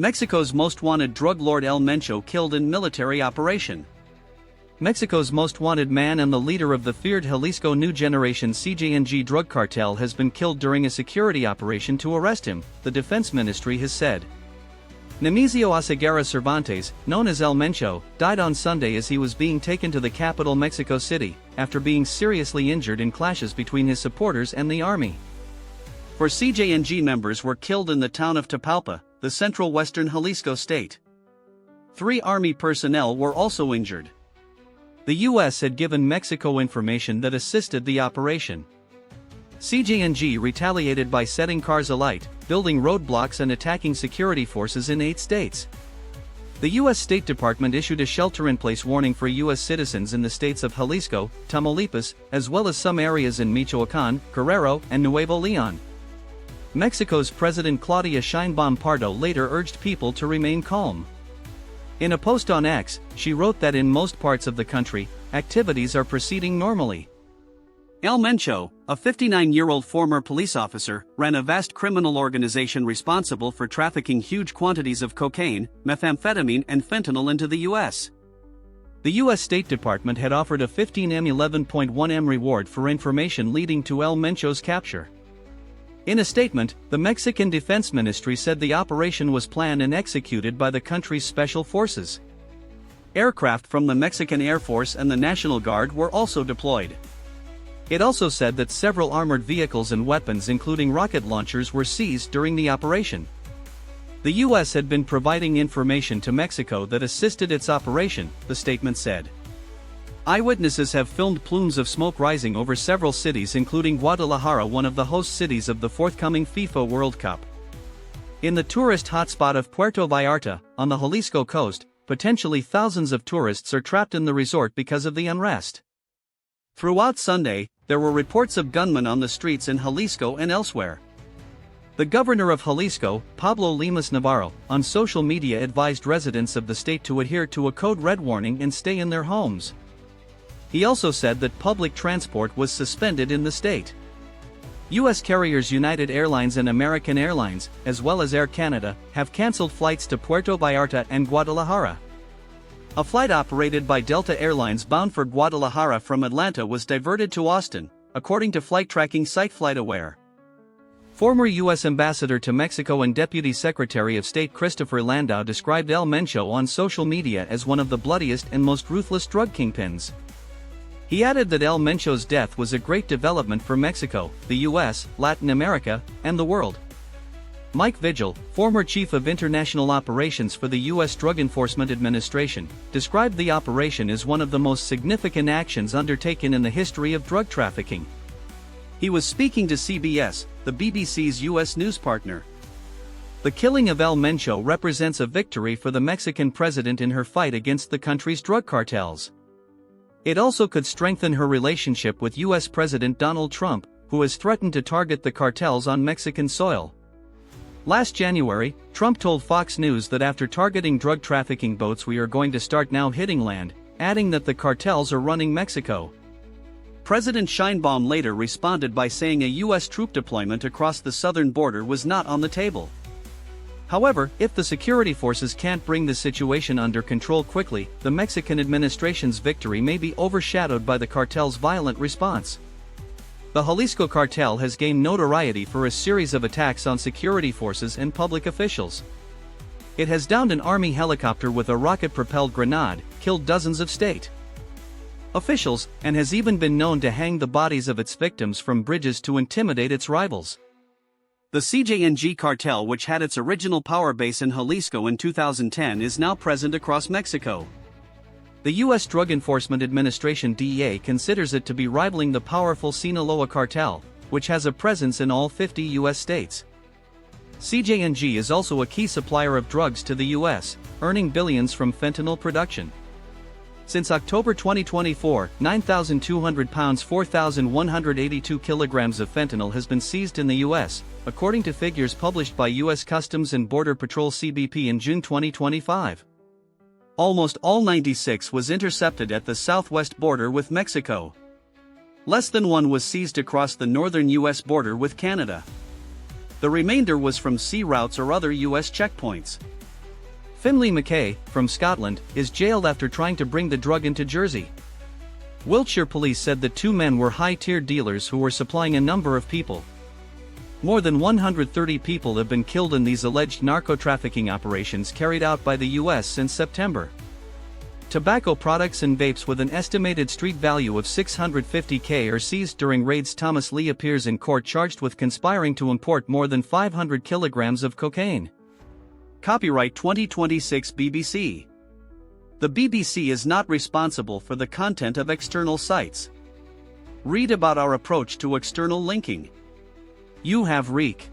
Mexico's most wanted drug lord El Mencho killed in military operation. Mexico's most wanted man and the leader of the feared Jalisco New Generation CJNG drug cartel has been killed during a security operation to arrest him, the defense ministry has said. Nemesio Oseguera Cervantes, known as El Mencho, died on Sunday as he was being taken to the capital Mexico City, after being seriously injured in clashes between his supporters and the army. 4 CJNG members were killed in the town of Tapalpa, the central western Jalisco state. 3 army personnel were also injured. The U.S. had given Mexico information that assisted the operation. CJNG retaliated by setting cars alight, building roadblocks and attacking security forces in 8 states. The U.S. State Department issued a shelter-in-place warning for U.S. citizens in the states of Jalisco, Tamaulipas, as well as some areas in Michoacán, Guerrero, and Nuevo León. Mexico's President Claudia Sheinbaum Pardo later urged people to remain calm. In a post on X, she wrote that in most parts of the country, activities are proceeding normally. El Mencho, a 59-year-old former police officer, ran a vast criminal organization responsible for trafficking huge quantities of cocaine, methamphetamine and fentanyl into the U.S. The U.S. State Department had offered a 15M 11.1M reward for information leading to El Mencho's capture. In a statement, the Mexican Defense Ministry said the operation was planned and executed by the country's special forces. Aircraft from the Mexican Air Force and the National Guard were also deployed. It also said that several armored vehicles and weapons including rocket launchers were seized during the operation. The U.S. had been providing information to Mexico that assisted its operation, the statement said. Eyewitnesses have filmed plumes of smoke rising over several cities including Guadalajara, one of the host cities of the forthcoming FIFA World Cup. In the tourist hotspot of Puerto Vallarta, on the Jalisco coast, potentially thousands of tourists are trapped in the resort because of the unrest. Throughout Sunday, there were reports of gunmen on the streets in Jalisco and elsewhere. The governor of Jalisco, Pablo Lemus Navarro, on social media advised residents of the state to adhere to a code red warning and stay in their homes. He also said that public transport was suspended in the state. U.S. carriers United Airlines and American Airlines, as well as Air Canada, have canceled flights to Puerto Vallarta and Guadalajara. A flight operated by Delta Airlines bound for Guadalajara from Atlanta was diverted to Austin, according to flight tracking site FlightAware. Former U.S. Ambassador to Mexico and Deputy Secretary of State Christopher Landau described El Mencho on social media as one of the bloodiest and most ruthless drug kingpins. He added that El Mencho's death was a great development for Mexico, the U.S., Latin America, and the world. Mike Vigil, former chief of international operations for the U.S. Drug Enforcement Administration, described the operation as one of the most significant actions undertaken in the history of drug trafficking. He was speaking to CBS, the BBC's U.S. news partner. The killing of El Mencho represents a victory for the Mexican president in her fight against the country's drug cartels. It also could strengthen her relationship with U.S. President Donald Trump, who has threatened to target the cartels on Mexican soil. Last January, Trump told Fox News that after targeting drug trafficking boats, we are going to start now hitting land, adding that the cartels are running Mexico. President Sheinbaum later responded by saying a U.S. troop deployment across the southern border was not on the table. However, if the security forces can't bring the situation under control quickly, the Mexican administration's victory may be overshadowed by the cartel's violent response. The Jalisco cartel has gained notoriety for a series of attacks on security forces and public officials. It has downed an army helicopter with a rocket-propelled grenade, killed dozens of state officials, and has even been known to hang the bodies of its victims from bridges to intimidate its rivals. The CJNG cartel, which had its original power base in Jalisco in 2010, is now present across Mexico. The U.S. Drug Enforcement Administration (DEA) considers it to be rivaling the powerful Sinaloa cartel, which has a presence in all 50 U.S. states. CJNG is also a key supplier of drugs to the U.S., earning billions from fentanyl production. Since October 2024, 9,200 pounds 4,182 kilograms of fentanyl has been seized in the U.S., according to figures published by U.S. Customs and Border Patrol CBP in June 2025. Almost all 96 was intercepted at the southwest border with Mexico. Less than one was seized across the northern U.S. border with Canada. The remainder was from sea routes or other U.S. checkpoints. Finlay Mackay, from Scotland, is jailed after trying to bring the drug into Jersey. Wiltshire police said the two men were high-tier dealers who were supplying a number of people. More than 130 people have been killed in these alleged narco-trafficking operations carried out by the US since September. Tobacco products and vapes with an estimated street value of $650,000 are seized during raids. Thomas Lee appears in court charged with conspiring to import more than 500 kilograms of cocaine. Copyright 2026 BBC. The BBC is not responsible for the content of external sites. Read about our approach to external linking. You have REEK.